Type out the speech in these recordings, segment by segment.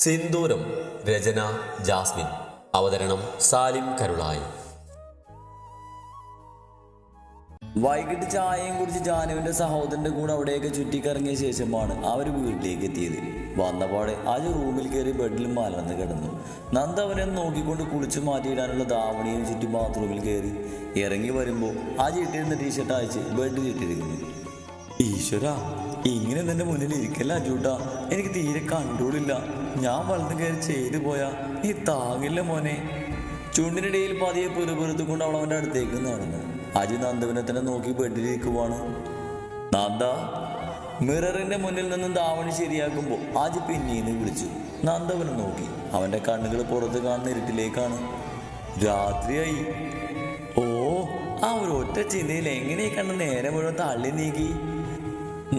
സിന്ദൂരം. രചന Jasmine. അവതരണം സാലിം കരുളായി. വൈകിട്ട് ചായയും കുടിച്ച് ജാനുവിന്റെ സഹോദരന്റെ കൂടെ അവിടെയൊക്കെ ചുറ്റിക്കറങ്ങിയ ശേഷമാണ് അവർ വീട്ടിലേക്ക് എത്തിയത്. വന്നപാടെ ആജ് റൂമിൽ കയറി ബെഡിൽ മലർന്ന് കിടന്നു. നന്ദ അവനെ നോക്കിക്കൊണ്ട് കുളിച്ചു മാറ്റിയിടാനുള്ള ധാവണിയും ചുറ്റി ബാത്റൂമിൽ കയറി. ഇറങ്ങി വരുമ്പോൾ ആജ് ഇട്ടിരുന്ന ടീഷർട്ട് അയച്ച് ബെഡിൽ ഇട്ടിരിക്കുന്നു. ഈശ്വര, ഇങ്ങനെ നിന്റെ മുന്നിൽ ഇരിക്കല്ല അജൂട്ടാ, എനിക്ക് തീരെ കൺട്രോളില്ല. ഞാൻ വളർന്നു കയറി ചെയ്തു പോയാ നീ താങ്ങില്ല മോനെ. ചുണ്ടിനിടയിൽ പതിയെ പെറുപെറുത്തുകൊണ്ട് അവൾ അവൻ്റെ അടുത്തേക്ക് നടന്നു. അജി നന്ദുവിനെ തന്നെ നോക്കി ബെഡിലിരിക്കുവാണ്. നന്ദ. മിററിന്റെ മുന്നിൽ നിന്നും ധാവണി ശരിയാക്കുമ്പോൾ അജി പിന്നീന്ന് വിളിച്ചു. നന്ദവനെ നോക്കി. അവന്റെ കണ്ണുകൾ പുറത്ത് കാണുന്ന ഇരുട്ടിലേക്കാണ്. രാത്രിയായി. ഓ, ആ ഒരു ഒറ്റ ചിന്തയിൽ എങ്ങനെ കണ്ട് നേരെ മുഴുവൻ തള്ളി നീക്കി.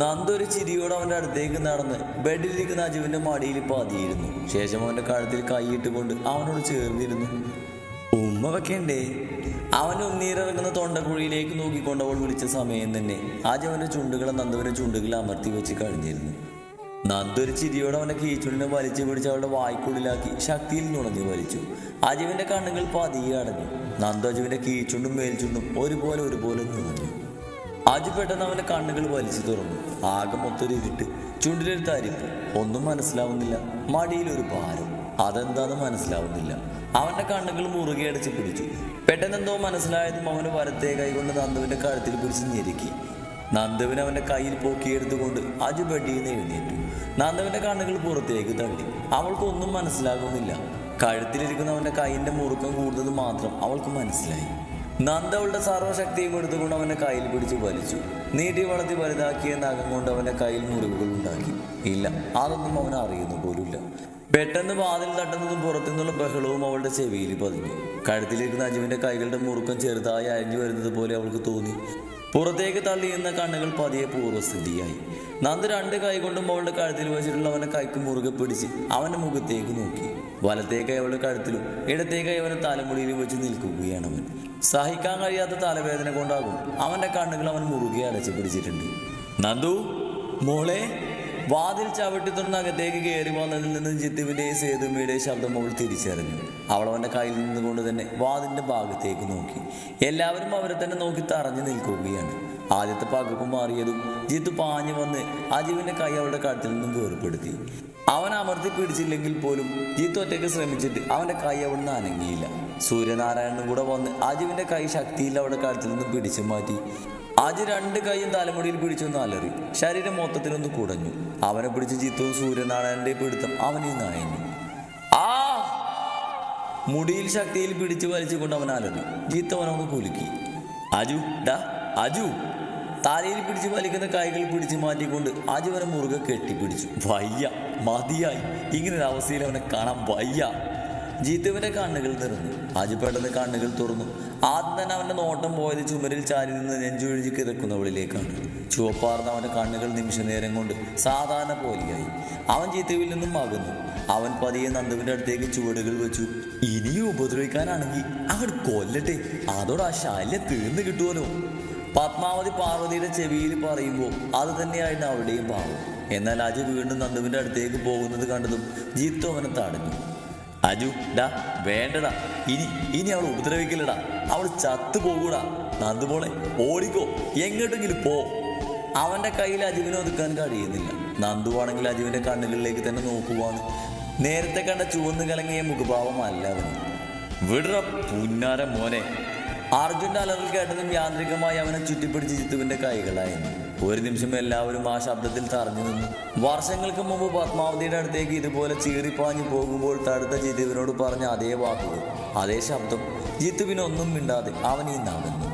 നന്ദ ഒരു ചിരിയോടെ അവൻ്റെ അടുത്തേക്ക് നടന്ന് ബെഡിലിരിക്കുന്ന അജുവിന്റെ മടിയിൽ പതിയിരുന്നു. ശേഷം അവന്റെ കഴുത്തിൽ കൈയിട്ടുകൊണ്ട് അവനോട് ചേർന്നിരുന്നു. ഉമ്മ വെക്കണ്ടേ? അവൻ്റെ ഉന്നീരിറങ്ങുന്ന തൊണ്ടക്കുഴിയിലേക്ക് നോക്കിക്കൊണ്ട് അവൾ വിളിച്ച സമയം തന്നെ അജു അവൻ്റെ ചുണ്ടുകളെ നന്ദുവിൻ്റെ ചുണ്ടുകൾ അമർത്തി വെച്ച് കഴിഞ്ഞിരുന്നു. നന്ദു ഒരു ചിരിയോടെ അവൻ്റെ കീച്ചുണ്ടിനെ വലിച്ചു പിടിച്ച് അവളുടെ വായ്ക്കുള്ളിലാക്കി ശക്തിയിൽ നുണഞ്ഞു വലിച്ചു. അജുവിൻ്റെ കണ്ണുകൾ പതിയെ അടഞ്ഞു. നന്ദു അജുവിൻ്റെ കീച്ചുണ്ടും മേൽച്ചുണ്ടും ഒരുപോലെ നുണഞ്ഞു. അജു പെട്ടെന്ന് അവൻ്റെ കണ്ണുകൾ വലിച്ചു തുറന്നു. ആകെ മൊത്തൊരു ഇരുട്ട്, ചുണ്ടിലൊരു തരിപ്പ്, ഒന്നും മനസ്സിലാവുന്നില്ല. മടിയിലൊരു ഭാരം, അതെന്താന്ന് മനസ്സിലാവുന്നില്ല. അവൻ്റെ കണ്ണുകൾ മുറുകെ അടച്ച് പിടിച്ചു. പെട്ടെന്നെന്തോ മനസ്സിലായതും അവന് വലത്തെ കൈകൊണ്ട് നന്ദുവിൻ്റെ കഴുത്തിൽ പിടിച്ച് ഞെരുക്കി. നന്ദുവിനെ അവൻ്റെ കയ്യിൽ പൊക്കിയെടുത്തുകൊണ്ട് അജു ബെഡിൽ നിന്ന് എഴുന്നേറ്റു. നന്ദുവിൻ്റെ കണ്ണുകൾ പുറത്തേക്ക് തള്ളി. അവൾക്കൊന്നും മനസ്സിലാകുന്നില്ല. കഴുത്തിലിരിക്കുന്ന അവൻ്റെ കൈയിൻ്റെ മുറുക്കം കൂടുതൽ മാത്രം അവൾക്ക് മനസ്സിലായി. നന്ദ അവളുടെ സർവ്വശക്തിയും എടുത്തുകൊണ്ട് അവൻ്റെ കയ്യിൽ പിടിച്ച് വലിച്ചു. നീട്ടി വളർത്തി വലുതാക്കിയ നഖം കൊണ്ട് അവൻ്റെ കയ്യിൽ മുറിവുകൾ ഉണ്ടാക്കി. ഇല്ല, അതൊന്നും അവൻ അറിയുന്നു പോലുമില്ല. പെട്ടെന്ന് വാതിൽ തട്ടുന്നതും പുറത്തുനിന്നുള്ള ബഹളവും അവളുടെ ചെവിയിൽ പതിഞ്ഞു. കഴുത്തിലിരിക്കുന്ന അജുവിൻ്റെ കൈകളുടെ മുറുക്കം ചെറുതായി അരിഞ്ഞു വരുന്നത് പോലെ അവൾക്ക് തോന്നി. പുറത്തേക്ക് തള്ളിയുന്ന കണ്ണുകൾ പതിയെ പൂർവ്വസ്ഥിതിയായി. നന്ദ രണ്ട് കൈ കൊണ്ടും അവളുടെ കഴുത്തിൽ വെച്ചിട്ടുള്ള അവൻ്റെ കൈക്ക് മുറുകെ പിടിച്ച് അവൻ്റെ മുഖത്തേക്ക് നോക്കി. വലത്തേ കൈ അവളുടെ കഴുത്തിലും ഇടത്തേ കൈ അവൻ്റെ തലമുടിയിലും വെച്ച് നിൽക്കുകയാണ് അവൻ. സഹിക്കാൻ കഴിയാത്ത തലവേദന കൊണ്ടാകും അവൻ്റെ കണ്ണുകൾ അവൻ മുറുകെ അടച്ചു പിടിച്ചിട്ടുണ്ട്. നന്ദു മോളെ. വാതിൽ ചവിട്ടി തുറന്ന് അകത്തേക്ക് കയറി വന്നതിൽ നിന്നും ജിത്തുവിൻ്റെയും സേതുമ്മയുടെയും ശബ്ദം അവൾ തിരിച്ചറിഞ്ഞു. അവൾ അവൻ്റെ കയ്യിൽ നിന്നുകൊണ്ട് തന്നെ വാതിലിൻ്റെ ഭാഗത്തേക്ക് നോക്കി. എല്ലാവരും അവരെ തന്നെ നോക്കി തറഞ്ഞു നിൽക്കുകയാണ്. ആദ്യത്തെ പകപ്പ് മാറിയതും ജിത്തു പാഞ്ഞു വന്ന് അജുവിൻ്റെ കൈ അവളുടെ കഴുത്തിൽ നിന്നും വേർപ്പെടുത്തി. അവൻ അമർത്തി പിടിച്ചില്ലെങ്കിൽ പോലും ജിത്തു ഒറ്റയ്ക്ക് ശ്രമിച്ചിട്ട് അവൻ്റെ കൈ അവിടുന്ന് അനങ്ങിയില്ല. സൂര്യനാരായണനും കൂടെ വന്ന് അജുവിൻ്റെ കൈ ശക്തിയിൽ അവളുടെ കഴുത്തിൽ നിന്നും പിടിച്ചു മാറ്റി. അജു രണ്ട് കൈയും തലമുടിയിൽ പിടിച്ചൊന്ന് അലറി. ശരീരം മൊത്തത്തിലൊന്ന് കുടഞ്ഞു. അവനെ പിടിച്ച് ജിത്തുവും സൂര്യനാരായണന്റെ പിടുത്തം അവനിൽ നനഞ്ഞു. ആ മുടിയിൽ ശക്തിയിൽ പിടിച്ചു വലിച്ചുകൊണ്ട് അവൻ അലറി. ജിത്തു അവനൊന്ന് കുലുക്കി. അജു ഡാ അജു. തലയിൽ പിടിച്ച് വലിക്കുന്ന കൈകൾ പിടിച്ചു മാറ്റിക്കൊണ്ട് അജു അവനെ മുറുകെ കെട്ടിപ്പിടിച്ചു. വയ്യ, മതിയായി, ഇങ്ങനൊരു അവസ്ഥയിൽ അവനെ കാണാൻ വയ്യ. ജിത്തുവിൻ്റെ കണ്ണുകൾ നിറഞ്ഞു. അജു പെട്ടെന്ന് കണ്ണുകൾ തുറന്നു. ആദ്യം തന്നെ അവൻ്റെ നോട്ടം പോയത് ചുമരിൽ ചാരി നിന്ന് നെഞ്ചൊഴിഞ്ഞ് കിടക്കുന്നവളിലേക്കാണ്. ചുവപ്പാർന്ന അവൻ്റെ കണ്ണുകൾ നിമിഷ നേരം കൊണ്ട് സാധാരണ പോലെയായി. അവൻ ജിത്തുവിൽ നിന്നും അകന്നു. അവൻ പതിയെ നന്ദുവിൻ്റെ അടുത്തേക്ക് ചുവടുകൾ വെച്ചു. ഇനിയും ഉപദ്രവിക്കാനാണെങ്കിൽ അങ്ങോട്ട് കൊല്ലട്ടെ, അതോടെ ആ ശല്യം തീർന്നു കിട്ടുമല്ലോ. പത്മാവതി പാർവതിയുടെ ചെവിയിൽ പറയുമ്പോൾ അത് തന്നെയായിരുന്നു അവിടെയും ഭാവം. എന്നാൽ അജു വീണ്ടും നന്ദുവിൻ്റെ അടുത്തേക്ക് പോകുന്നത് കണ്ടതും ജിത്തു അവനെ തടഞ്ഞു. അജു ഡാ വേണ്ടടാ, ഇനി അവൾ ഉപദ്രവിക്കില്ലടാ, അവൾ ചത്തുപോകൂടാ. നന്ദുമോളെ ഓടിക്കോ, എങ്ങോട്ടെങ്കിലും പോ. അവൻ്റെ കയ്യിൽ അജുവിനെ ഒതുക്കാൻ കഴിയുന്നില്ല. നന്ദുവാണെങ്കിൽ അജുവിൻ്റെ കണ്ണുകളിലേക്ക് തന്നെ നോക്കുവാണ്. നേരത്തെ കണ്ട ചുവന്ന് കലങ്ങിയ മുഖഭാവമല്ല അവന്. വിടറ പുന്നാര മോനെ. അർജുൻ്റെ അലറിൽ കേട്ടതും യാന്ത്രികമായി അവനെ ചുറ്റിപ്പിടിച്ച് ജിത്തുവിൻ്റെ കൈകളായിരുന്നു. ഒരു നിമിഷം എല്ലാവരും ആ ശബ്ദത്തിൽ തറഞ്ഞു നിന്നു. വർഷങ്ങൾക്ക് മുമ്പ് പത്മാവതിയുടെ അടുത്തേക്ക് ഇതുപോലെ ചീറിപ്പാഞ്ഞു പോകുമ്പോൾ തടുത്ത ജിത്തുവിനോട് പറഞ്ഞ അതേ വാക്കുകൾ, അതേ ശബ്ദം. ജിത്തുവിനൊന്നും മിണ്ടാതെ അവൻ ഈ നടന്നു.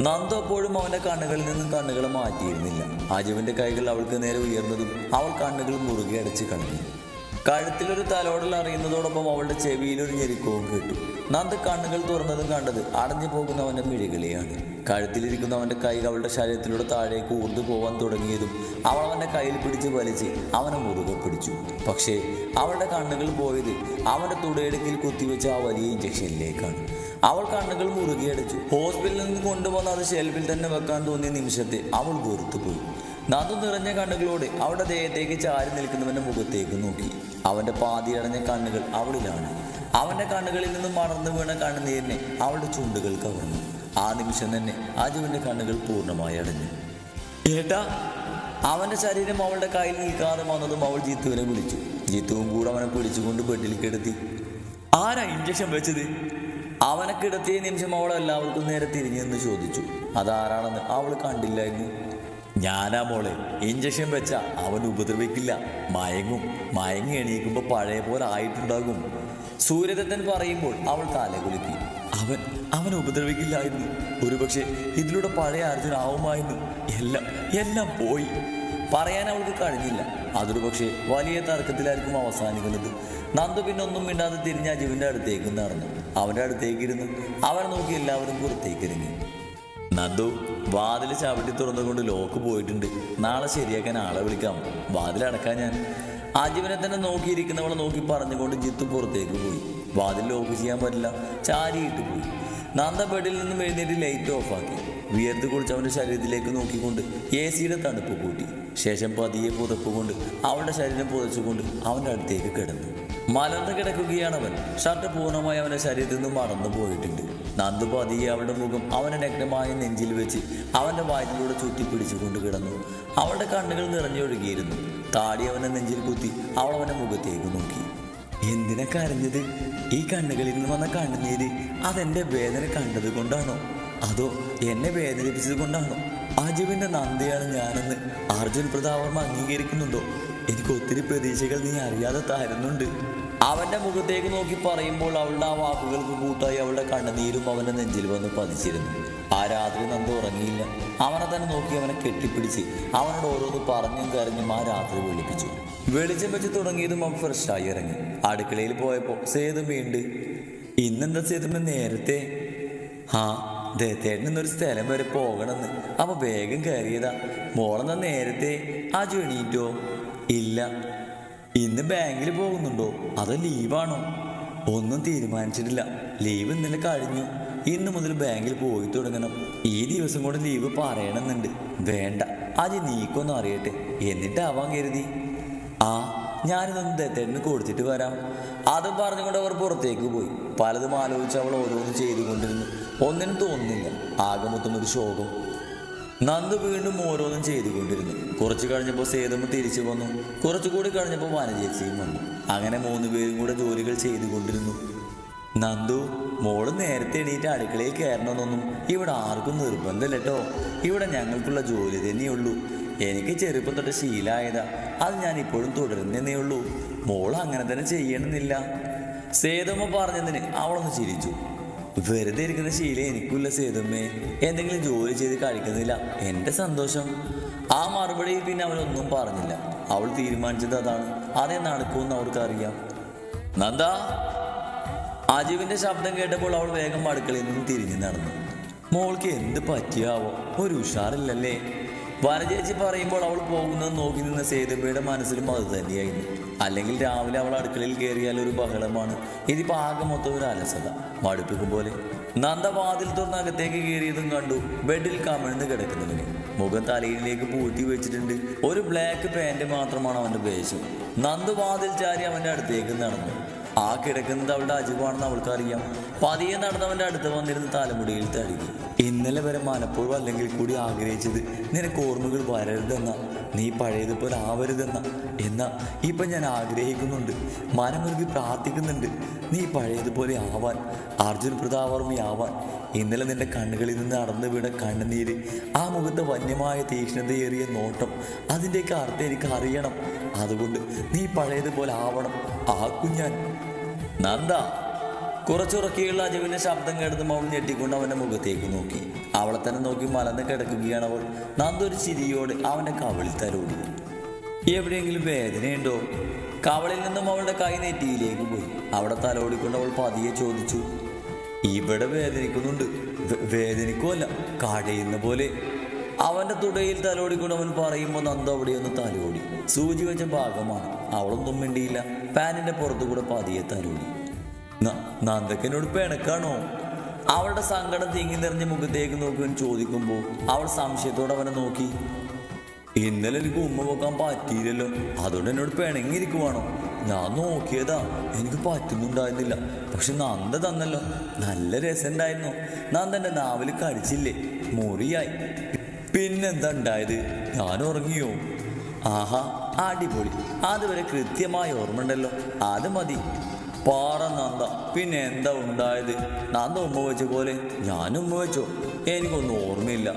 നന്ദു അപ്പോഴും അവൻ്റെ കണ്ണുകളിൽ നിന്നും കണ്ണുകളെ മാറ്റിയിരുന്നില്ല. അജുവിൻ്റെ കൈകൾ അവൾക്ക് നേരെ ഉയർന്നതും അവൾ കണ്ണുകൾ മുറുകെ അടച്ച് കളഞ്ഞു. കഴുത്തിലൊരു തലോടൽ അറിയുന്നതോടൊപ്പം അവളുടെ ചെവിയിലൊരു ഞെരുക്കവും കേട്ടു. നന്ദ കണ്ണുകൾ തുറന്നതും കണ്ടത് അടഞ്ഞു പോകുന്നവൻ്റെ മിഴികളെയാണ്. കഴുത്തിലിരിക്കുന്നവൻ്റെ കൈ അവളുടെ ശരീരത്തിലൂടെ താഴേക്ക് ഊർന്നു പോകാൻ തുടങ്ങിയതും അവൾ അവൻ്റെ കയ്യിൽ പിടിച്ച് വലിച്ച് അവനെ മുറുകെ പിടിച്ചു. പക്ഷേ അവളുടെ കണ്ണുകൾ പോയത് അവൻ്റെ തുടയിടുക്കിൽ കുത്തിവെച്ച ആ വലിയ ഇഞ്ചക്ഷനിലേക്കാണ്. അവൾ കണ്ണുകൾ മുറുകെ അടച്ചു. ഹോസ്പിറ്റലിൽ നിന്ന് കൊണ്ടുവന്ന് അത് ഷെൽഫിൽ തന്നെ വെക്കാൻ തോന്നിയ നിമിഷത്തെ അവൾ വെറുത്തുപോയി. നന്ദു നിറഞ്ഞ കണ്ണുകളോടെ അവളുടെ ദേഹത്തേക്ക് ചാരി നിൽക്കുന്നവന്റെ മുഖത്തേക്ക് നോക്കി. അവന്റെ പാതിയടഞ്ഞ കണ്ണുകൾ അവളിലാണ്. അവന്റെ കണ്ണുകളിൽ നിന്നും മറന്നു വീണ കണ്ണുനീരിനെ അവളുടെ ചുണ്ടുകൾ കവർന്നു. ആ നിമിഷം തന്നെ അജുവിന്റെ കണ്ണുകൾ പൂർണ്ണമായി അടഞ്ഞു. ഏട്ടാ! അവന്റെ ശരീരം അവളുടെ കയ്യിൽ നിൽക്കാതെ വന്നതും അവൾ ജിത്തുവിനെ വിളിച്ചു. ജിത്തുവും കൂടെ അവനെ പിടിച്ചുകൊണ്ട് ബെഡിൽ കിടത്തി. ആരാ ഇഞ്ചക്ഷൻ വെച്ചത്? അവനെ കിടത്തിയ നിമിഷം അവൾ എല്ലാവർക്കും നേരെ തിരിഞ്ഞെന്ന് ചോദിച്ചു. അതാരാണെന്ന് അവൾ കണ്ടില്ലായിരുന്നു. ഞാനാ മോളെ, ഇഞ്ചക്ഷൻ വെച്ച അവൻ ഉപദ്രവിക്കില്ല, മയങ്ങി എണീക്കുമ്പോൾ പഴയ പോലെ ആയിട്ടുണ്ടാകും. സൂര്യദത്തൻ പറയുമ്പോൾ അവൾ തലകുലുക്കി. അവൻ ഉപദ്രവിക്കില്ലായിരുന്നു. ഒരുപക്ഷെ ഇതിലൂടെ പഴയ അർജുൻ ആവുമായിരുന്നു. എല്ലാം പോയി. പറയാൻ അവൾക്ക് കഴിഞ്ഞില്ല. അതൊരു പക്ഷേ വലിയ തർക്കത്തിലായിരിക്കും അവസാനിക്കുന്നത്. നന്ദു പിന്നൊന്നും മിണ്ടാതെ തിരിഞ്ഞ് അജുവിൻ്റെ അടുത്തേക്ക് നടന്നു. അവൻ്റെ അടുത്തേക്ക് ഇരുന്നു. അവനെ നോക്കി എല്ലാവരും പുറത്തേക്ക് ഇറങ്ങി. നന്ദു, വാതിൽ ചവിട്ടി തുറന്നുകൊണ്ട് ലോക്ക് പോയിട്ടുണ്ട്. നാളെ ശരിയാക്കാൻ ആളെ വിളിക്കാം. വാതിലടക്കാൻ ഞാൻ. അജുവിനെ തന്നെ നോക്കിയിരിക്കുന്നവളെ നോക്കി പറഞ്ഞുകൊണ്ട് ജിത്തു പുറത്തേക്ക് പോയി. വാതിൽ ലോക്ക് ചെയ്യാൻ പറ്റില്ല. ചാരിയിട്ട് പോയി. നന്ദ ബെഡിൽ നിന്നും എഴുന്നേറ്റ് ലൈറ്റ് ഓഫാക്കി. വിയർത്ത് കുളിച്ച് അവൻ്റെ ശരീരത്തിലേക്ക് നോക്കിക്കൊണ്ട് AC-യുടെ തണുപ്പ് കൂട്ടി. ശേഷം പതിയെ പുതപ്പ് കൊണ്ട് അവളുടെ ശരീരം പുതച്ചുകൊണ്ട് അവൻ്റെ അടുത്തേക്ക് കിടന്നു. മലർന്ന് കിടക്കുകയാണവൻ. ഷർട്ട് പൂർണ്ണമായി അവൻ്റെ ശരീരത്തിൽ നിന്നും മറന്നു പോയിട്ടുണ്ട്. നന്ദു പതിയെ അവളുടെ മുഖം അവൻ്റെ നഗ്നമായ നെഞ്ചിൽ വെച്ച് അവൻ്റെ വയറ്റിലൂടെ ചുറ്റിപ്പിടിച്ചുകൊണ്ട് കിടന്നു. അവളുടെ കണ്ണുകൾ നിറഞ്ഞൊഴുകിയിരുന്നു. താടി അവൻ്റെ നെഞ്ചിൽ കുത്തി അവൾ അവൻ്റെ മുഖത്തേക്ക് നോക്കി. എന്തിനാ കരഞ്ഞത്? ഈ കണ്ണുകളിൽ നിന്ന് വന്ന കണ്ണുനീര് അതെൻ്റെ വേദന കണ്ടത് കൊണ്ടാണോ, അതോ എന്നെ വേദനിപ്പിച്ചത് കൊണ്ടാണോ? അജുവിൻ്റെ നന്ദിയാണ് ഞാനെന്ന് അർജുൻ പ്രതാപർമ്മ അംഗീകരിക്കുന്നുണ്ടോ? എനിക്ക് ഒത്തിരി പ്രതീക്ഷകൾ നീ അറിയാതെ തരുന്നുണ്ട്. അവൻ്റെ മുഖത്തേക്ക് നോക്കി പറയുമ്പോൾ അവളുടെ ആ വാക്കുകൾക്ക് കൂട്ടായി അവളുടെ കണ്ണുനീരും അവൻ്റെ നെഞ്ചിൽ വന്ന് പതിച്ചിരുന്നു. ആ രാത്രി നന്ദു ഉറങ്ങിയില്ല. അവനെ തന്നെ നോക്കി അവനെ കെട്ടിപ്പിടിച്ച് അവനോട് ഓരോന്ന് പറഞ്ഞും കരഞ്ഞും ആ രാത്രി വിളിപ്പിച്ചു. വെളിച്ചം വെച്ച് തുടങ്ങിയതും അവൻ ഫ്രഷായി ഇറങ്ങി. അടുക്കളയിൽ പോയപ്പോൾ സേതുമയുണ്ട്. ഇന്നെന്താ സേതുമ നേരത്തെ? ദേത്തേട്ടൻ ഇന്നൊരു സ്ഥലം വരെ പോകണമെന്ന്. അപ്പൊ വേഗം കയറിയതാ. മോളെന്നാ നേരത്തെ? അജു എണീറ്റോ? ഇല്ല. ഇന്ന് ബാങ്കിൽ പോകുന്നുണ്ടോ അതോ ലീവാണോ? ഒന്നും തീരുമാനിച്ചിട്ടില്ല. ലീവ് ഇന്നലെ കഴിഞ്ഞു. ഇന്ന് മുതൽ ബാങ്കിൽ പോയി തുടങ്ങണം. ഈ ദിവസം കൂടെ ലീവ് പറയണമെന്നുണ്ട്. വേണ്ട, അജി നീക്കൊന്നും അറിയട്ടെ, എന്നിട്ടാവാൻ കരുതി. ഞാനിതൊന്ന് ദത്തേട്ടന് കൊടുത്തിട്ട് വരാം. അതും പറഞ്ഞുകൊണ്ട് അവർ പുറത്തേക്ക് പോയി. പലതും ആലോചിച്ച് അവൾ ഓരോന്ന് ചെയ്തുകൊണ്ടിരുന്നു. ഒന്നിനും തോന്നുന്നില്ല. ആകെ മൊത്തം ഒരു ശോകം. നന്ദു വീണ്ടും ഓരോന്നും ചെയ്തുകൊണ്ടിരുന്നു. കുറച്ച് കഴിഞ്ഞപ്പോൾ സേതമ്മ തിരിച്ചു വന്നു. കുറച്ചുകൂടി കഴിഞ്ഞപ്പോൾ വനജേച്ചിയും വന്നു. അങ്ങനെ 3 പേരും കൂടെ ജോലികൾ ചെയ്തുകൊണ്ടിരുന്നു. നന്ദു, മോള് നേരത്തെ എണീറ്റ് അടുക്കളയിൽ കയറണമെന്നൊന്നും ഇവിടെ ആർക്കും നിർബന്ധമില്ല കേട്ടോ. ഇവിടെ ഞങ്ങൾക്കുള്ള ജോലി തന്നെയുള്ളൂ. എനിക്ക് ചെറുപ്പം തൊട്ട് ശീലമായതാ. അത് ഞാൻ ഇപ്പോഴും തുടരുന്നേ ഉള്ളൂ. മോള് അങ്ങനെ തന്നെ ചെയ്യണമെന്നില്ല. സേതമ്മ പറഞ്ഞതിന് അവളൊന്ന് ചിരിച്ചു. വെറുതെ ഇരിക്കുന്ന ശീലം എനിക്കില്ല സേതമ്മേ. എന്തെങ്കിലും ജോലി ചെയ്ത് കഴിക്കുന്നില്ല എൻ്റെ സന്തോഷം. ആ മറുപടിയിൽ പിന്നെ അവനൊന്നും പറഞ്ഞില്ല. അവൾ തീരുമാനിച്ചത് അതാണ്. അതേ നടക്കുമെന്ന് അവർക്കറിയാം. നന്ദ! അജുവിൻ്റെ ശബ്ദം കേട്ടപ്പോൾ അവൾ വേഗം അടുക്കളയിൽ നിന്ന് തിരിഞ്ഞു നടന്നു. മോൾക്ക് എന്ത് പറ്റിയാവോ? ഒരു ഉഷാറില്ലല്ലേ? വനജേച്ചി പറയുമ്പോൾ അവൾ പോകുന്നത് നോക്കി നിന്ന സേതുമ്മയുടെ മനസ്സിലും അത് തന്നെയായിരുന്നു. അല്ലെങ്കിൽ രാവിലെ അവൾ അടുക്കളയിൽ കയറിയാൽ ഒരു ബഹളമാണ്. ഇതിപ്പോൾ ആകെ മൊത്തം ഒരു അലസത, മടുപ്പിക്കും പോലെ. നന്ദ വാതിൽ തുറന്ന് അകത്തേക്ക് കയറിയതും കണ്ടു ബെഡിൽ കമിഴ്ന്ന് കിടക്കുന്നവന്. മുഖം തലയിലേക്ക് പൂഴ്ത്തി വെച്ചിട്ടുണ്ട്. ഒരു ബ്ലാക്ക് പാൻറ് മാത്രമാണ് അവൻ്റെ വേഷം. നന്ദു വാതിൽ ചാരി അവൻ്റെ അടുത്തേക്ക് നടന്നു. ആ കിടക്കുന്നത് അവളുടെ അജുവാണെന്ന് അവൾക്കറിയാം. പതിയെ നടന്നവൻ്റെ അടുത്ത് വന്നിരുന്ന് തലമുടിയിൽ തഴുകി. ഇന്നലെ വരെ മനഃപൂർവ്വം അല്ലെങ്കിൽ കൂടി ആഗ്രഹിച്ചത് നിനക്ക് ഓർമ്മകൾ വരരുതെന്ന, നീ പഴയതുപോലെ ആവരുതെന്ന. എന്നാ ഇപ്പം ഞാൻ ആഗ്രഹിക്കുന്നുണ്ട്, മനമുരുകി പ്രാർത്ഥിക്കുന്നുണ്ട്. നീ പഴയതുപോലെ ആവാൻ, അർജുൻ പ്രതാപവർമ്മയാവാൻ. ഇന്നലെ നിന്റെ കണ്ണുകളിൽ നിന്ന് നടന്നു വീണ കണ്ണുനീര്, ആ മുഖത്തെ വന്യമായ തീക്ഷ്ണതയേറിയ നോട്ടം, അതിൻ്റെയൊക്കെ അർത്ഥം എനിക്ക് അറിയണം. അതുകൊണ്ട് നീ പഴയതുപോലെ ആവണം. ആക്കും ഞാൻ. നന്ദ! കുറച്ചുറക്കിയുള്ള അജുവിൻ്റെ ശബ്ദം കേട്ടതും അവൾ ഞെട്ടിക്കൊണ്ട് അവൻ്റെ മുഖത്തേക്ക് നോക്കി. അവളെ തന്നെ നോക്കി മലന്ന് കിടക്കുകയാണ് അവൾ. നന്ദ ഒരു ചിരിയോടെ അവൻ്റെ കവളിൽ തലോടി. എവിടെയെങ്കിലും വേദനയുണ്ടോ? കവളിൽ നിന്നും അവളുടെ കൈ നെറ്റിയിലേക്ക് പോയി. അവിടെ തലോടിക്കൊണ്ട് അവൾ പതിയെ ചോദിച്ചു. ഇവിടെ വേദനിക്കുന്നുണ്ട്. വേദനിക്കുമല്ല, കടയുന്ന പോലെ. അവൻ്റെ തുടയിൽ തലോടിക്കൊണ്ട് അവൻ പറയുമ്പോൾ നന്ദ അവിടെയൊന്ന് തലോടി. സൂചി വെച്ച ഭാഗമാണ്. അവളൊന്നും മിണ്ടിയില്ല. പാനിൻ്റെ പുറത്തുകൂടെ പതിയെ തലോടി. നന്ദക്കനോട് പിണക്കാണോ? അവളുടെ സങ്കടം തിങ്ങി നിറഞ്ഞ മുഖത്തേക്ക് നോക്കുവാൻ ചോദിക്കുമ്പോൾ അവൾ സംശയത്തോടെ അവനെ നോക്കി. ഇന്നലെ എനിക്ക് ഉമ്മ വെക്കാൻ പറ്റിയില്ലല്ലോ, അതുകൊണ്ട് എന്നോട് പിണങ്ങിയിരിക്കുവാണോ? ഞാൻ നോക്കിയതാ, എനിക്ക് പറ്റുന്നുണ്ടായിരുന്നില്ല. പക്ഷെ നന്ദ തന്നല്ലോ, നല്ല രസമുണ്ടായിരുന്നു. നന്ദൻ്റെ നാവിൽ കടിച്ചില്ലേ, മുറിയായി. പിന്നെന്താ ഉണ്ടായത്? ഞാൻ ഉറങ്ങിയോ? ആഹാ, അടിപൊളി. അതുവരെ കൃത്യമായി ഓർമ്മ ഉണ്ടല്ലോ, അത് മതി. പാറ നന്ദ, പിന്നെ എന്താ ഉണ്ടായത്? നന്ദ ഉമ്മ വെച്ച പോലെ ഞാനും ഉമ്മ വെച്ചോ? എനിക്കൊന്നും ഓർമ്മയില്ല.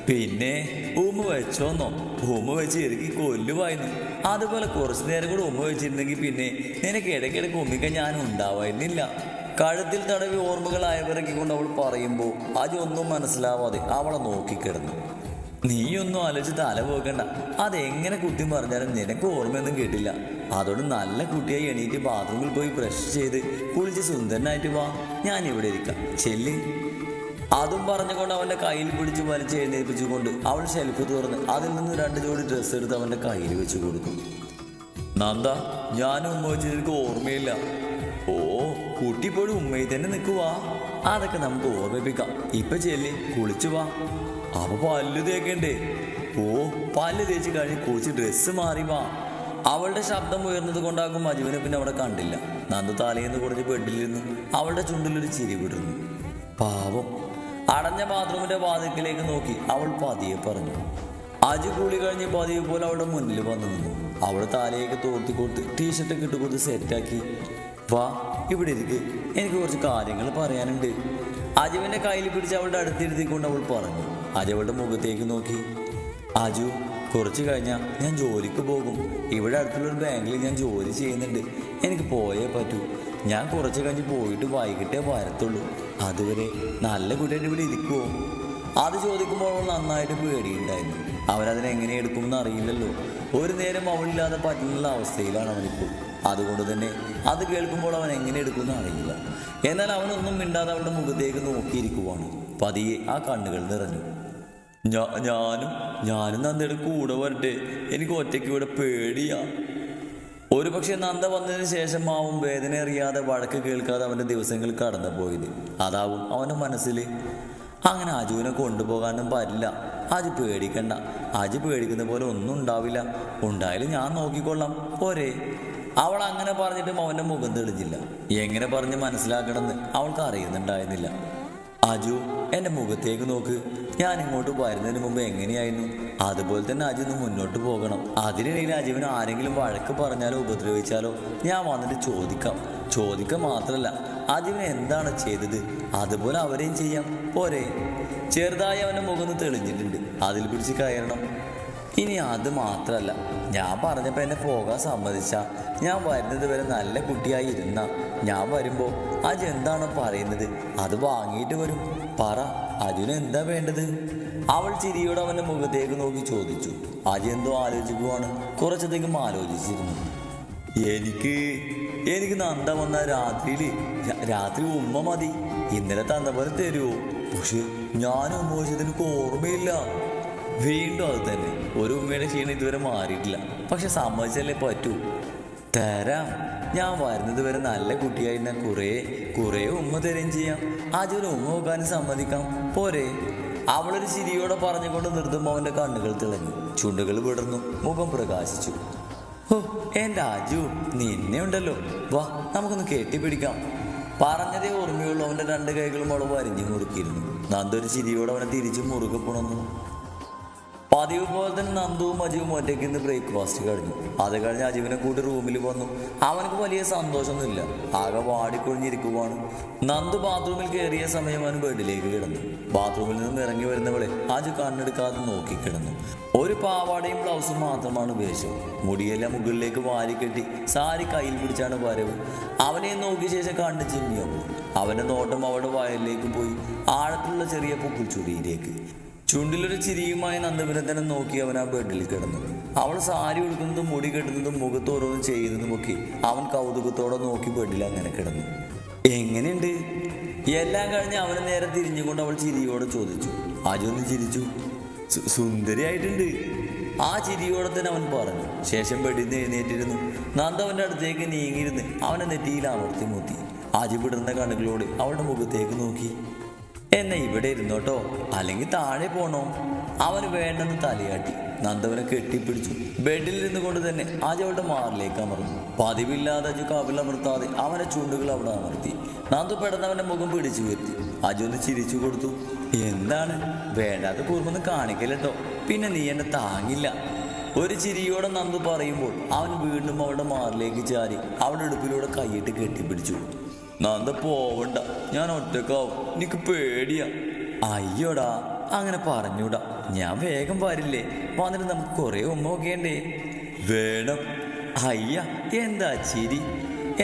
പിന്നെ ഉമ്മ വെച്ചോന്നോ? ഉമ്മ വെച്ച് എനിക്ക് കൊല്ലുമായിരുന്നു. അതുപോലെ കുറച്ചു നേരം കൂടെ ഉമ്മ വെച്ചിരുന്നെങ്കിൽ പിന്നെ നിനക്ക് ഇടയ്ക്കിടയ്ക്ക് ഉമ്മിക്കാൻ ഞാൻ ഉണ്ടാവായിരുന്നില്ല. കഴുത്തിൽ തടവി ഓർമ്മകൾ അയവിറക്കിക്കൊണ്ട് അവൾ പറയുമ്പോൾ അതൊന്നും മനസ്സിലാവാതെ അവളെ നോക്കിക്കിടന്നു. നീയൊന്നും ആലോചിച്ച് തല പോകണ്ട. അതെങ്ങനെ കുട്ടി പറഞ്ഞാലും നിനക്ക് ഓർമ്മയൊന്നും കേട്ടില്ല. അതോട് നല്ല കുട്ടിയായി എണീറ്റ് ബാത്റൂമിൽ പോയി ബ്രഷ് ചെയ്ത് കുളിച്ച് സുന്ദരനായിട്ട് വാ, ഞാൻ ഇവിടെ ഇരിക്കാം, ചെല്ലി. അതും പറഞ്ഞുകൊണ്ട് അവൻ്റെ കയ്യിൽ പിടിച്ച് വലിച്ച് എഴുന്നേൽപ്പിച്ചുകൊണ്ട് അവൾ ഷെൽഫ് തുറന്ന് അതിൽ നിന്ന് 2 ജോഡി ഡ്രസ്സ് എടുത്ത് അവൻ്റെ കയ്യിൽ വെച്ച് കൊടുക്കും. നന്ദ, ഞാനും ഉമ്മ വെച്ച് എനിക്ക് ഓർമ്മയില്ല. ഓ, കുട്ടി ഇപ്പോഴും ഉമ്മയിൽ തന്നെ നിൽക്കുവാ. അതൊക്കെ നമുക്ക് ഓർമ്മിപ്പിക്കാം. ഇപ്പൊ ചെല്ലി കുളിച്ചു വാ. അപ്പൊ പല്ല് തേക്കണ്ടേ? ഓ, പല്ല് തേച്ച് കഴിഞ്ഞ് കുളിച്ച് ഡ്രസ്സ് മാറി വാ. അവളുടെ ശബ്ദം ഉയർന്നത് കൊണ്ടാകും അജുവിനെ പിന്നെ അവിടെ കണ്ടില്ല. നന്ദു തലേന്ന് കുറച്ച് ബെഡിലിരുന്നു അവളുടെ ചുണ്ടിലൊരു ചിരി വിടുന്നു. പാവം. അടഞ്ഞ ബാത്റൂമിന്റെ വാതിൽക്കിലേക്ക് നോക്കി അവൾ പതിയെ പറഞ്ഞു. അജു കുളി കഴിഞ്ഞ് പതിയെ പോലെ അവളുടെ മുന്നിൽ വന്നു നിന്നു. അവൾ തലയൊക്കെ തോർത്തി കൊടുത്ത് ടീഷർട്ടൊക്കെ ഇട്ട് കൊടുത്ത് സെറ്റാക്കി. വാ, ഇവിടെ ഇരിക്ക്, എനിക്ക് കുറച്ച് കാര്യങ്ങൾ പറയാനുണ്ട്. അജുവിന്റെ കയ്യിൽ പിടിച്ച് അവളുടെ അടുത്തിരുത്തിക്കൊണ്ട് അവൾ പറഞ്ഞു. അജു അവളുടെ മുഖത്തേക്ക് നോക്കി. അജു, കുറച്ച് കഴിഞ്ഞാൽ ഞാൻ ജോലിക്ക് പോകും. ഇവിടെ അടുത്തുള്ളൊരു ബാങ്കിൽ ഞാൻ ജോലി ചെയ്യുന്നുണ്ട്. എനിക്ക് പോയേ പറ്റൂ. ഞാൻ കുറച്ച് കഴിഞ്ഞ് പോയിട്ട് വൈകിട്ടേ വരത്തുള്ളൂ. അതുവരെ നല്ല കുട്ടിയായിട്ട് ഇവിടെ ഇരിക്കുമോ? അത് ചോദിക്കുമ്പോൾ അവൾ നന്നായിട്ട് പേടിയുണ്ടായിരുന്നു. അവനതിനെങ്ങനെ എടുക്കുമെന്ന് അറിയില്ലല്ലോ. ഒരു നേരം അവളില്ലാതെ പറ്റുന്ന അവസ്ഥയിലാണ് അവനിപ്പോൾ. അതുകൊണ്ട് തന്നെ അത് കേൾക്കുമ്പോൾ അവൻ എങ്ങനെ എടുക്കുമെന്ന് അറിയില്ല. എന്നാൽ അവനൊന്നും മിണ്ടാതെ അവളുടെ മുഖത്തേക്ക് നോക്കിയിരിക്കുവാണ്. പതിയെ ആ കണ്ണുകൾ നിറഞ്ഞു. ഞാനും നന്ദയുടെ കൂടെ വരട്ടെ? എനിക്ക് ഒറ്റയ്ക്ക് ഇവിടെ പേടിയാ. ഒരുപക്ഷെ നന്ദ വന്നതിന് ശേഷം ആവും വേദന അറിയാതെ വഴക്ക് കേൾക്കാതെ അവൻ്റെ ദിവസങ്ങൾ കടന്നു പോയത്. അതാവും അവൻ്റെ മനസ്സിൽ. അങ്ങനെ അജുവിനെ കൊണ്ടുപോകാനും പറ്റില്ല. അജു പേടിക്കണ്ട. അജു പേടിക്കുന്ന പോലെ ഒന്നും ഉണ്ടാവില്ല. ഉണ്ടായാലും ഞാൻ നോക്കിക്കൊള്ളാം, പോരെ? അവൾ അങ്ങനെ പറഞ്ഞിട്ടും അവൻ്റെ മുഖം തെളിഞ്ഞില്ല. എങ്ങനെ പറഞ്ഞ് മനസ്സിലാക്കണമെന്ന് അവൾക്ക് അറിയുന്നുണ്ടായിരുന്നില്ല. അജു, എൻ്റെ മുഖത്തേക്ക് നോക്ക്. ഞാൻ ഇങ്ങോട്ട് വരുന്നതിന് മുമ്പ് എങ്ങനെയായിരുന്നു അതുപോലെ തന്നെ അജു ഒന്ന് മുന്നോട്ട് പോകണം. അതിനിടയിൽ അജുവിന് ആരെങ്കിലും വഴക്ക് പറഞ്ഞാലോ ഉപദ്രവിച്ചാലോ ഞാൻ വന്നിട്ട് ചോദിക്കാം മാത്രമല്ല, അജുവിന് എന്താണ് ചെയ്തത് അതുപോലെ അവരെയും ചെയ്യാം, പോരെ? ചെറുതായി അവൻ്റെ മുഖം തെളിഞ്ഞിട്ടുണ്ട്. അതിൽ പിടിച്ച് കയറണം. ഇനി അത് മാത്രമല്ല, ഞാൻ പറഞ്ഞപ്പോൾ എന്നെ പോകാൻ സമ്മതിച്ച, ഞാൻ വരുന്നത് വരെ നല്ല കുട്ടിയായി ഇരുന്ന, ഞാൻ വരുമ്പോൾ അജു എന്താണ് പറയുന്നത് അത് വാങ്ങിയിട്ട് വരും. പറ, അജുന് എന്താ വേണ്ടത്? അവൾ ചിരിയോടെ അവൻ്റെ മുഖത്തേക്ക് നോക്കി ചോദിച്ചു. അജു എന്തോ ആലോചിക്കുവാണ്. കുറച്ചധികം ആലോചിച്ചിരുന്നു. എനിക്ക് നന്ദ വന്ന രാത്രി ഉമ്മ മതി. ഇന്നലെ തന്ന പോലെ തരുമോ? പക്ഷെ ഞാൻ ഉമ്മ വെച്ചത് എനിക്ക് ഓർമ്മയില്ല. വീണ്ടും അത് തന്നെ. ഒരു ഉമ്മയുടെ ക്ഷീണം ഇതുവരെ മാറിയിട്ടില്ല. പക്ഷെ സമ്മതിച്ചല്ലേ പറ്റൂ. തരാം. ഞാൻ വരുന്നത് വരെ നല്ല കുട്ടിയായിരുന്ന കുറേ ഉമ്മ തരുകയും ചെയ്യാം. അജുവിന് ഉമ്മ വെക്കാനും സമ്മതിക്കാം, പോരെ? അവളൊരു ചിരിയോടെ പറഞ്ഞുകൊണ്ട് നിർത്തുമ്പോൾ അവൻ്റെ കണ്ണുകൾ തിളങ്ങി, ചുണ്ടുകൾ വിടർന്നു, മുഖം പ്രകാശിച്ചു. ഓ, എൻ്റെ അജു, നിന്നെ ഉണ്ടല്ലോ, വാ നമുക്കൊന്ന് കെട്ടിപ്പിടിക്കാം. പറഞ്ഞതേ ഓർമ്മയുള്ളൂ. അവൻ്റെ 2 കൈകളും അവൾ വരിഞ്ഞു മുറുക്കിയിരുന്നു. നന്ദൊരു ചിരിയോടെ അവനെ തിരിച്ചു മുറുകെ പുണർന്നു. പതിവ് പോലെ തന്നെ നന്ദുവും അജുവും ഒറ്റയ്ക്ക് ഇന്ന് ബ്രേക്ക്ഫാസ്റ്റ് കഴിഞ്ഞു. അത് കഴിഞ്ഞ് അജുവിനെ കൂട്ടി റൂമിൽ വന്നു. അവനക്ക് വലിയ സന്തോഷമൊന്നുമില്ല. ആകെ വാടിക്കൊഴിഞ്ഞിരിക്കുവാണ്. നന്ദു ബാത്റൂമിൽ കയറിയ സമയം അവൻ ബെഡിലേക്ക് കിടന്നു. ബാത്റൂമിൽ നിന്നും ഇറങ്ങി വരുന്നവളെ അജു കണ്ണെടുക്കാതെ നോക്കിക്കിടന്നു. ഒരു പാവാടയും ബ്ലൗസും മാത്രമാണ് വേഷം. മുടിയെല്ലാം മുകളിലേക്ക് വാരിക്കെട്ടി സാരി കയ്യിൽ പിടിച്ചാണ് വരവ്. അവനെ നോക്കിയ ശേഷം കണ്ണ് ചിമ്മിയവൾ. അവൻ്റെ നോട്ടം അവളുടെ വയലിലേക്ക് പോയി, ആഴത്തിലുള്ള ചെറിയ പുക്കിൾച്ചുടിയിലേക്ക്. ചുണ്ടിലൊരു ചിരിയുമായി നന്ദപുരം തന്നെ നോക്കി അവൻ ആ ബെഡിൽ കിടന്നു. അവൾ സാരി ഉടുക്കുന്നതും മുടി കെട്ടുന്നതും മുഖത്ത് ഓരോന്നും ചെയ്യുന്നതുമൊക്കെ അവൻ കൗതുകത്തോടെ നോക്കി ബെഡിൽ അങ്ങനെ കിടന്നു. എങ്ങനെയുണ്ട്? എല്ലാം കഴിഞ്ഞ് അവന് നേരെ തിരിഞ്ഞുകൊണ്ട് അവൾ ചിരിയോടെ ചോദിച്ചു. അജു ഒന്ന് ചിരിച്ചു. സുന്ദരിയായിട്ടുണ്ട്. ആ ചിരിയോടെ തന്നെ അവൻ പറഞ്ഞു. ശേഷം ബെഡിൽ നിന്ന് എഴുന്നേറ്റിരുന്നു. നന്ദ അവൻ്റെ അടുത്തേക്ക് നീങ്ങിയിരുന്ന് അവനെ നെറ്റിയിൽ അമർത്തി മുത്തി. അജു വിടുന്ന കണ്ണുകളോട് അവളുടെ മുഖത്തേക്ക് നോക്കി. എന്നെ ഇവിടെ ഇരുന്നോട്ടോ, അല്ലെങ്കിൽ താഴെ പോണോ? അവന് വേണ്ടെന്ന് തലയാട്ടി. നന്ദവനെ കെട്ടിപ്പിടിച്ചു. ബെഡിൽ ഇരുന്നു കൊണ്ട് തന്നെ അജു അവളുടെ മാറിലേക്ക് അമർന്നു. പതിവില്ലാതെ അജു കവിളമർത്താതെ അവന്റെ ചുണ്ടുകൾ അവിടെ അമർത്തി. നന്ദു പെട്ടെന്ന് അവന്റെ മുഖം പിടിച്ചു വരുത്തി. അജു ഒന്ന് ചിരിച്ചു കൊടുത്തു. എന്താണ്, വേണ്ടാത്ത കൂർമൊന്നും കാണിക്കല്ലോ, പിന്നെ നീ എന്നെ താങ്ങില്ല. ഒരു ചിരിയോടെ നന്ദു പറയുമ്പോൾ അവൻ വീണ്ടും അവളുടെ മാറിലേക്ക് ചാരി അവളുടെ ഇടുപ്പിലൂടെ കൈയിട്ട് കെട്ടിപ്പിടിച്ചു. നന്ദ പോവണ്ട, ഞാൻ ഒറ്റക്കാവും, എനിക്ക് പേടിയാ. അയ്യോടാ, അങ്ങനെ പറഞ്ഞൂടാ, ഞാൻ വേഗം വരില്ലേ, വന്നിട്ട് നമുക്ക് കുറെ ഉമ്മ നോക്കേണ്ടേ? വേണം. അയ്യ, എന്താ ചിരി?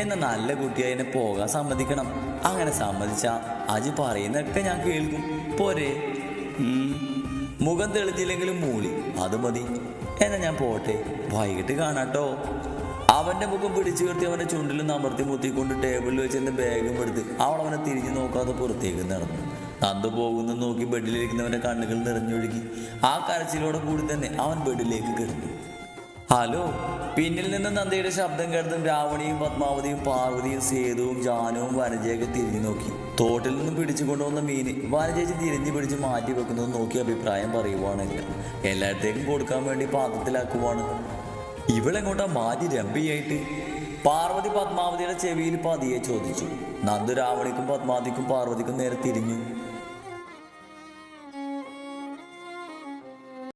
എന്ന നല്ല കുട്ടിയായി എന്നെ പോകാൻ സമ്മതിക്കണം. അങ്ങനെ സമ്മതിച്ചാ അജി പറയുന്നൊക്കെ ഞാൻ കേൾക്കും, പോരെ? മുഖം തെളിഞ്ഞില്ലെങ്കിലും മൂളി. അത് മതി. എന്നാ ഞാൻ പോട്ടെ, വൈകിട്ട് കാണാട്ടോ. അവന്റെ മുഖം പിടിച്ചു നിർത്തി അവന്റെ ചുണ്ടിൽ നമർത്തി മുത്തിക്കൊണ്ട് ടേബിളിൽ വെച്ച് എന്റെ ബാഗും എടുത്ത് അവൾ അവനെ തിരിഞ്ഞു നോക്കാതെ പുറത്തേക്ക് നടന്നു. നന്ദു പോകുന്നു നോക്കി ബെഡിലിരിക്കുന്നവന്റെ കണ്ണുകൾ നിറഞ്ഞൊഴുകി. ആ കരച്ചിലോടെ കൂടി തന്നെ അവൻ ബെഡിലേക്ക് കിടന്നു. ഹലോ. പിന്നിൽ നിന്ന് നന്ദയുടെ ശബ്ദം കേട്ടതും രാവണിയും പത്മാവതിയും പാർവതിയും സേതുവും ജാനുവും വനജയൊക്കെ തിരിഞ്ഞു നോക്കി. തോട്ടിൽ നിന്നും പിടിച്ചു കൊണ്ടുവന്ന മീന് വനജേച്ചി തിരിഞ്ഞു പിടിച്ച് മാറ്റി വെക്കുന്നത് നോക്കി അഭിപ്രായം പറയുവാണില്ല. എല്ലായിടത്തേക്കും കൊടുക്കാൻ വേണ്ടി പാത്രത്തിലാക്കുവാണ്. ഇവളെങ്ങോട്ടാ മാറ്റി രമ്പിയായിട്ട്? പാർവതി പത്മാവതിയുടെ ചെവിയിൽ പതിയെ ചോദിച്ചു. നന്ദു രാവണിക്കും പത്മാവതിക്കും പാർവതിക്കും നേരെ തിരിഞ്ഞു.